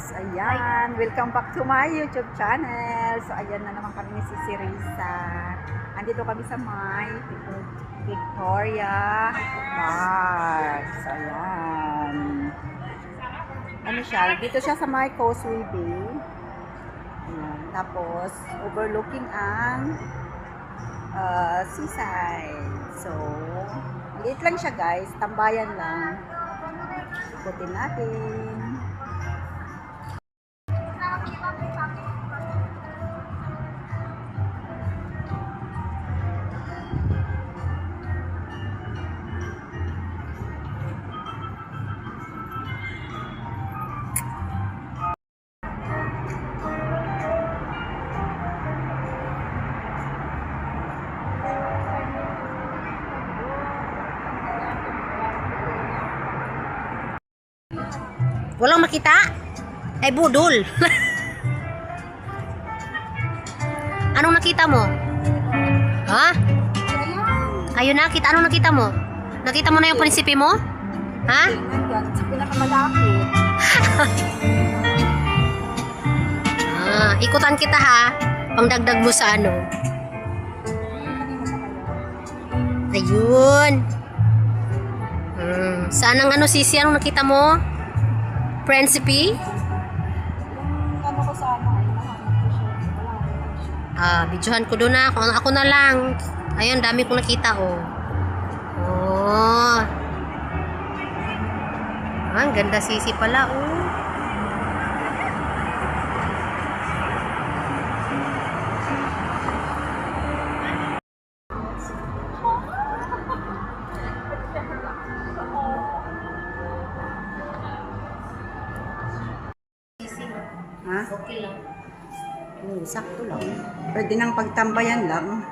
Ayan, welcome back to my YouTube channel. So, ayan na naman kami ni si Risa. Andito kami sa may Victoria Park. So, ayan. Ano siya? Dito siya sa may Causeway Bay. Ayan. Tapos, overlooking ang seaside. So, maliit lang siya guys. Tambayan lang. Ikutin natin. Walang makita? Ay, budol. Anong nakita mo? Ha? Ayun na, anong nakita mo? Nakita mo na yung prinsipe mo? Ha? Sa pinakamalapit. Ikutan kita ha. Pangdagdag mo sa ano. Ayun. Saan ang ano, Sisi? Anong nakita mo? Prinsipe? Yung ano ko sa ano, nahanap ko siya. Wala ko siya. Videohan ko doon na. Ako na lang. Ayun, dami kong nakita, oh. Oh. Ang ganda, Sisi pala, oh. Ha? Okay lang. Sakto lang. Pwede nang pagtambayan lang.